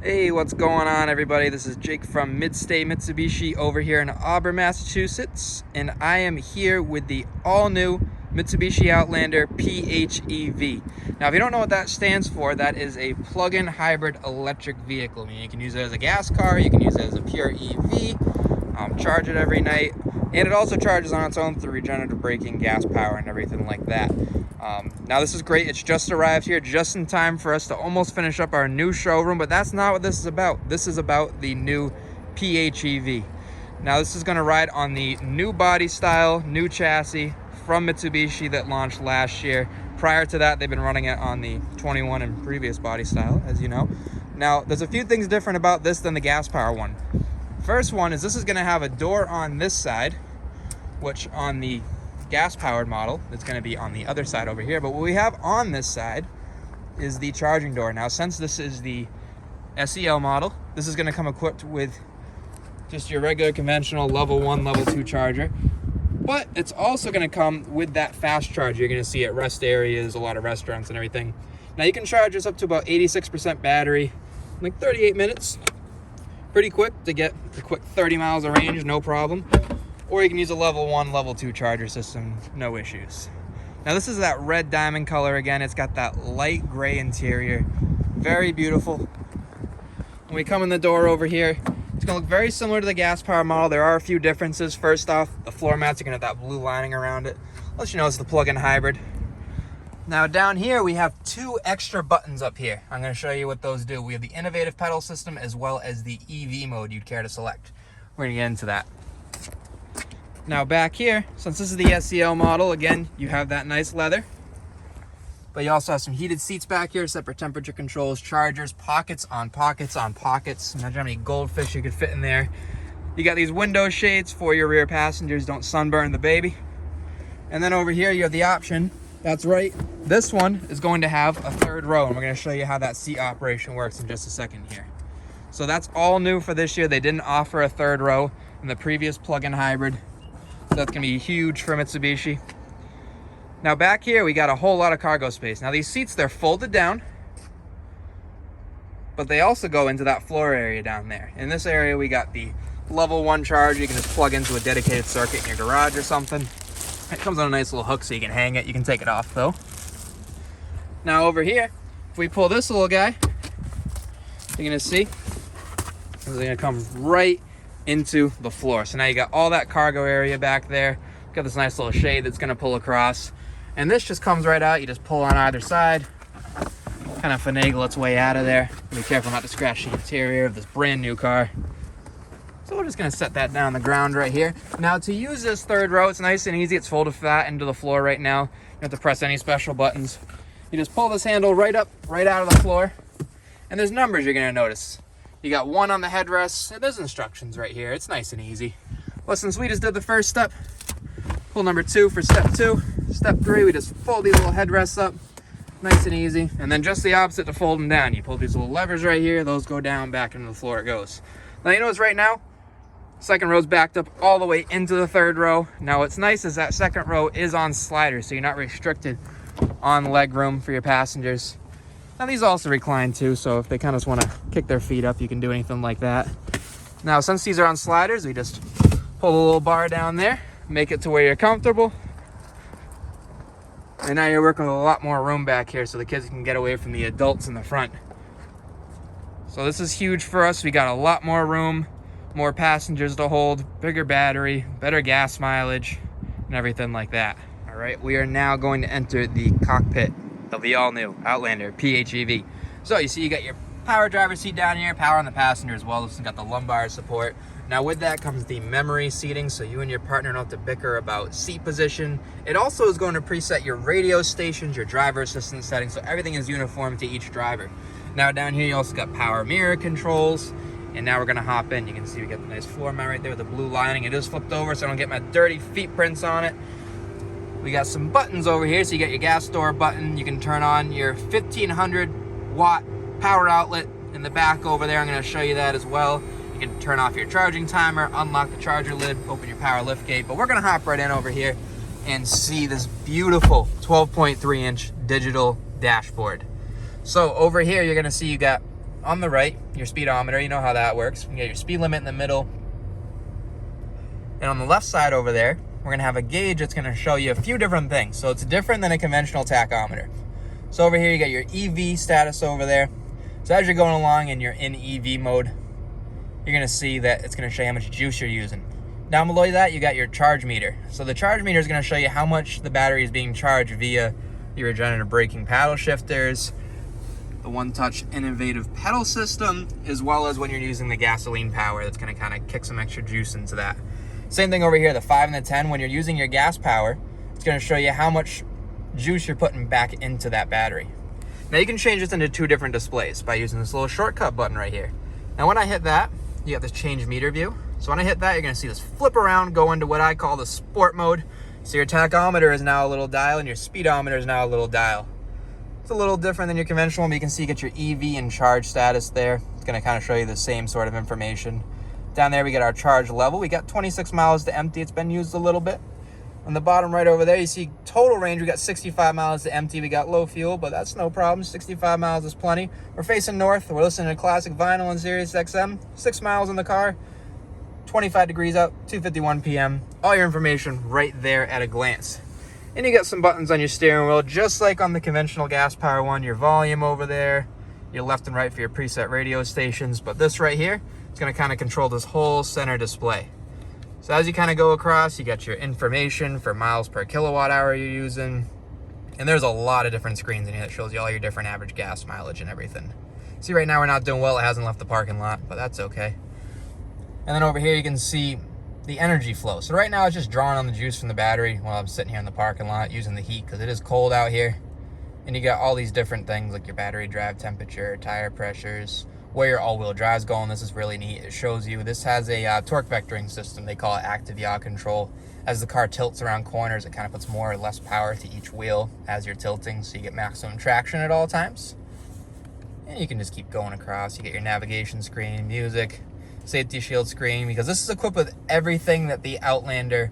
Hey, what's going on, everybody? This is Jake from Midstate Mitsubishi over here in Auburn, Massachusetts, and I am here with the all-new Mitsubishi Outlander PHEV. Now, if you don't know what that stands for, that is a plug-in hybrid electric vehicle. I mean, you can use it as a gas car, you can use it as a pure EV, charge it every night, and it also charges on its own through regenerative braking, gas power, and everything like that. Now this is great. It's just arrived here just in time for us to almost finish up our new showroom, but that's not what this is about. This is about the new PHEV. Now this is going to ride on the new body style, new chassis from Mitsubishi that launched last year. Prior to that, they've been running it on the 21 and previous body style, as you know. Now there's a few things different about this than the gas power one. First one is this is going to have a door on this side, which on the gas powered model it's going to be on the other side over here, but what we have on this side is the charging door. Now since this is the SEL model, this is going to come equipped with just your regular conventional level 1 level 2 charger, but it's also going to come with that fast charge you're going to see at rest areas, a lot of restaurants and everything. Now you can charge this up to about 86% battery in like 38 minutes. Pretty quick to get a quick 30 miles of range, no problem. Or you can use a level 1, level 2 charger system, no issues. Now this is that red diamond color again. It's got that light gray interior, very beautiful. When we come in the door over here, it's gonna look very similar to the gas power model. There are a few differences. First off, the floor mats are gonna have that blue lining around it. Let you know it's the plug-in hybrid. Now down here, we have 2 extra buttons up here. I'm gonna show you what those do. We have the innovative pedal system as well as the EV mode you'd care to select. We're gonna get into that. Now back here, since this is the SEL model, again, you have that nice leather, but you also have some heated seats back here, separate temperature controls, chargers, pockets on pockets on pockets. Imagine how many goldfish you could fit in there. You got these window shades for your rear passengers, don't sunburn the baby. And then over here, you have the option, that's right, this one is going to have a 3rd row, and we're gonna show you how that seat operation works in just a second here. So that's all new for this year. They didn't offer a 3rd row in the previous plug-in hybrid. That's gonna be huge for Mitsubishi. Now back here, we got a whole lot of cargo space. Now these seats, they're folded down, but they also go into that floor area down there. In this area, we got the level 1 charger. You can just plug into a dedicated circuit in your garage or something. It comes on a nice little hook so you can hang it. You can take it off though. Now over here, if we pull this little guy, you're gonna see, this is gonna come right into the floor. So now you got all that cargo area back there. Got this nice little shade that's gonna pull across. And this just comes right out. You just pull on either side, kind of finagle its way out of there. Be careful not to scratch the interior of this brand new car. So we're just gonna set that down on the ground right here. Now to use this 3rd row, it's nice and easy. It's folded flat into the floor right now. You don't have to press any special buttons. You just pull this handle right up, right out of the floor. And there's numbers you're gonna notice. You got 1 on the headrest, and there's instructions right here. It's nice and easy. Well, since we just did the first step, pull number 2 for step 2. Step 3, we just fold these little headrests up, nice and easy. And then just the opposite to fold them down. You pull these little levers right here, those go down, back into the floor it goes. Now you notice right now, 2nd row's backed up all the way into the 3rd row. Now what's nice is that 2nd row is on sliders, so you're not restricted on leg room for your passengers. Now these also recline too, so if they kind of just want to kick their feet up, you can do anything like that. Now since these are on sliders, we just pull a little bar down there, make it to where you're comfortable. And now you're working with a lot more room back here so the kids can get away from the adults in the front. So this is huge for us. We got a lot more room, more passengers to hold, bigger battery, better gas mileage, and everything like that. All right, we are now going to enter the cockpit of the all-new Outlander PHEV. So you see you got your power driver seat down here, power on the passenger as well. This has got the lumbar support. Now with that comes the memory seating, so you and your partner don't have to bicker about seat position. It also is going to preset your radio stations, your driver assistance settings, so everything is uniform to each driver. Now down here you also got power mirror controls, and now we're gonna hop in. You can see we got the nice floor mat right there with the blue lining. It is flipped over so I don't get my dirty feet prints on it. We got some buttons over here, so you got your gas door button. You can turn on your 1500 watt power outlet in the back over there. I'm gonna show you that as well. You can turn off your charging timer, unlock the charger lid, open your power lift gate. But we're gonna hop right in over here and see this beautiful 12.3 inch digital dashboard. So over here, you're gonna see you got on the right, your speedometer, you know how that works. You get your speed limit in the middle. And on the left side over there, we're gonna have a gauge that's gonna show you a few different things. So it's different than a conventional tachometer. So over here, you got your EV status over there. So as you're going along and you're in EV mode, you're gonna see that it's gonna show you how much juice you're using. Down below that, you got your charge meter. So the charge meter is gonna show you how much the battery is being charged via your regenerative braking paddle shifters, the one-touch innovative pedal system, as well as when you're using the gasoline power, that's gonna kind of kick some extra juice into that. Same thing over here, the 5 and the 10, when you're using your gas power, it's gonna show you how much juice you're putting back into that battery. Now you can change this into 2 different displays by using this little shortcut button right here. Now when I hit that, you got this change meter view. So when I hit that, you're gonna see this flip around, go into what I call the sport mode. So your tachometer is now a little dial and your speedometer is now a little dial. It's a little different than your conventional one, but you can see you get your EV and charge status there. It's gonna kind of show you the same sort of information. Down there, we get our charge level. We got 26 miles to empty. It's been used a little bit. On the bottom right over there, you see total range. We got 65 miles to empty. We got low fuel, but that's no problem. 65 miles is plenty. We're facing north. We're listening to classic vinyl and Sirius XM. 6 miles in the car. 25 degrees out, 2:51 p.m. All your information right there at a glance. And you got some buttons on your steering wheel, just like on the conventional gas power one. Your volume over there, your left and right for your preset radio stations. But this right here, it's gonna kind of control this whole center display. So as you kind of go across, you got your information for miles per kilowatt hour you're using. And there's a lot of different screens in here that shows you all your different average gas mileage and everything. See, right now we're not doing well. It hasn't left the parking lot, but that's okay. And then over here, you can see the energy flow. So right now it's just drawing on the juice from the battery while I'm sitting here in the parking lot using the heat because it is cold out here. And you got all these different things like your battery drive temperature, tire pressures, where your all-wheel drive's going. This is really neat. It shows you, this has a torque vectoring system. They call it active yaw control. As the car tilts around corners, it kind of puts more or less power to each wheel as you're tilting, so you get maximum traction at all times. And you can just keep going across. You get your navigation screen, music, safety shield screen, because this is equipped with everything that the Outlander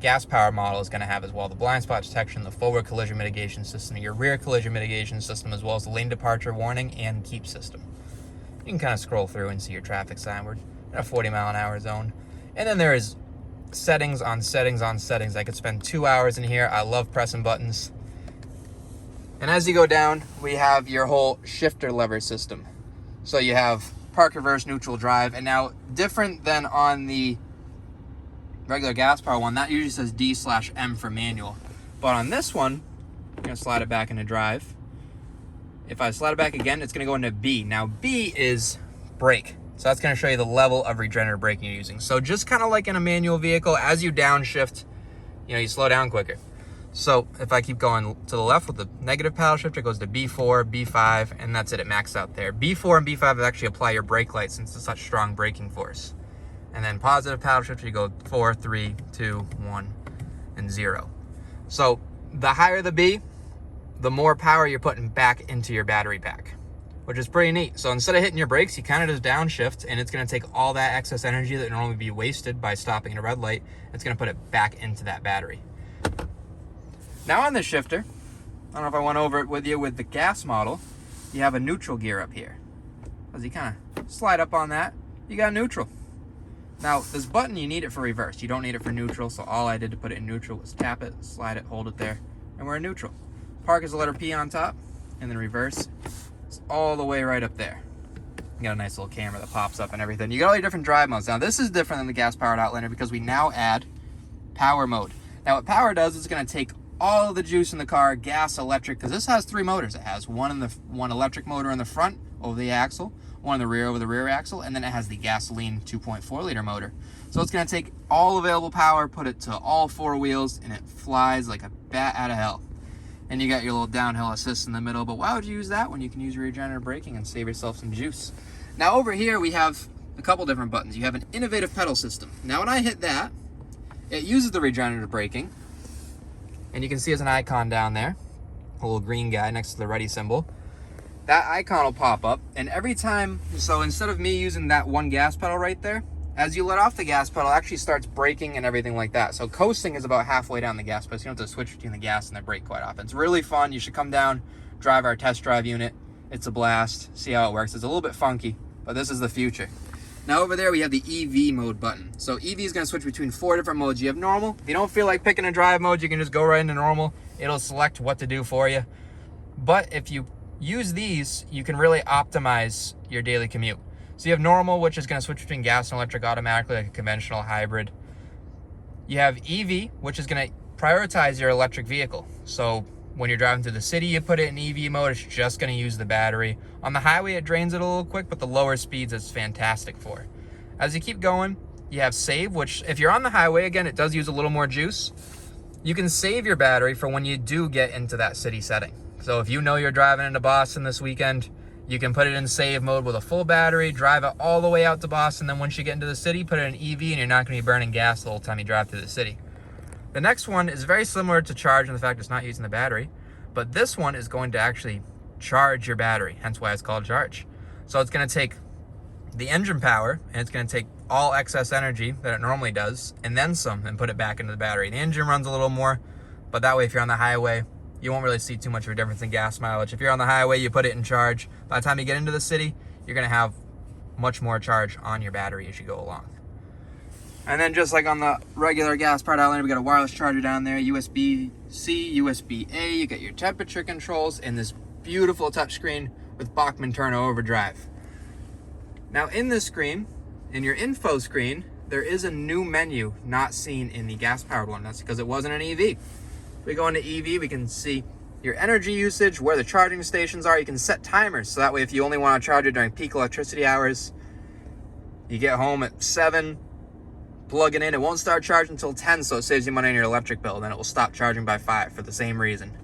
gas power model is going to have as well. The blind spot detection, the forward collision mitigation system, your rear collision mitigation system, as well as the lane departure warning and keep system. You can kind of scroll through and see your traffic sign. We're in a 40-mile-an-hour zone. And then there is settings on settings on settings. I could spend 2 hours in here. I love pressing buttons. And as you go down, we have your whole shifter lever system. So you have park, reverse, neutral, drive. And now, different than on the regular gas power one, that usually says D/M for manual. But on this one, I'm going to slide it back into drive. If I slide it back again, it's going to go into B. Now, B is brake. So that's going to show you the level of regenerative braking you're using. So just kind of like in a manual vehicle, as you downshift, you slow down quicker. So if I keep going to the left with the negative paddle shifter, it goes to B4, B5, and that's it. It maxed out there. B4 and B5 actually apply your brake light since it's such strong braking force. And then positive paddle shifter, you go 4, 3, 2, 1, and 0. So the higher the B, the more power you're putting back into your battery pack, which is pretty neat. So instead of hitting your brakes, you kind of just downshift, and it's going to take all that excess energy that would normally be wasted by stopping at a red light. It's going to put it back into that battery. Now on the shifter, I don't know if I went over it with you with the gas model, you have a neutral gear up here. As you kind of slide up on that, you got neutral. Now this button, you need it for reverse. You don't need it for neutral, so all I did to put it in neutral was tap it, slide it, hold it there, and we're in neutral. Park is the letter P on top, and then reverse is all the way right up there. You got a nice little camera that pops up and everything. You got all your different drive modes. Now this is different than the gas-powered Outlander because we now add power mode. Now what power does is it's going to take all of the juice in the car, gas, electric, because this has 3 motors. It has one electric motor in the front over the axle, one in the rear over the rear axle, and then it has the gasoline 2.4 liter motor. So it's going to take all available power, put it to all 4 wheels, and it flies like a bat out of hell. And you got your little downhill assist in the middle, but why would you use that when you can use your regenerative braking and save yourself some juice? Now over here we have a couple different buttons. You have an innovative pedal system. Now when I hit that, it uses the regenerative braking, and you can see there's an icon down there, a little green guy next to the ready symbol. That icon will pop up, and every time, so instead of me using that one gas pedal right there, as you let off the gas pedal, it actually starts braking and everything like that. So coasting is about halfway down the gas pedal, so you don't have to switch between the gas and the brake quite often. It's really fun. You should come down, drive our test drive unit, It's a blast. See how it works. It's a little bit funky, but this is the future. Now over there we have the EV mode button. So EV is going to switch between 4 different modes. You have normal. If you don't feel like picking a drive mode, you can just go right into normal. It'll select what to do for you. But if you use these, you can really optimize your daily commute. So you have normal, which is going to switch between gas and electric automatically, like a conventional hybrid. You have EV, which is going to prioritize your electric vehicle. So when you're driving through the city, you put it in EV mode, it's just going to use the battery. On the highway, it drains it a little quick, but the lower speeds it's fantastic for. As you keep going, you have save, which if you're on the highway, again, it does use a little more juice. You can save your battery for when you do get into that city setting. So if you know you're driving into Boston this weekend, you can put it in save mode with a full battery, drive it all the way out to Boston. Then once you get into the city, put it in EV, and you're not going to be burning gas the whole time you drive through the city. The next one is very similar to charge in the fact it's not using the battery, but this one is going to actually charge your battery, hence why it's called charge. So it's going to take the engine power, and it's going to take all excess energy that it normally does, and then some, and put it back into the battery. The engine runs a little more, but that way if you're on the highway, you won't really see too much of a difference in gas mileage. If you're on the highway, you put it in charge. By the time you get into the city, you're going to have much more charge on your battery as you go along. And then just like on the regular gas-powered Outlander, we got a wireless charger down there, USB-C, USB-A. You got your temperature controls and this beautiful touchscreen with Bachmann Turner overdrive. Now in this screen, in your info screen, there is a new menu not seen in the gas-powered one. That's because it wasn't an EV. If we go into EV, we can see your energy usage, where the charging stations are. You can set timers, so that way if you only want to charge it during peak electricity hours, you get home at 7, plug it in, it won't start charging until 10, so it saves you money on your electric bill. Then it will stop charging by 5 for the same reason.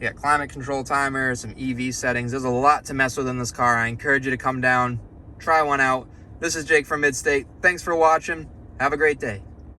You got climate control timer, some EV settings. There's a lot to mess with in this car. I encourage you to come down, try one out. This is Jake from Midstate. Thanks for watching. Have a great day.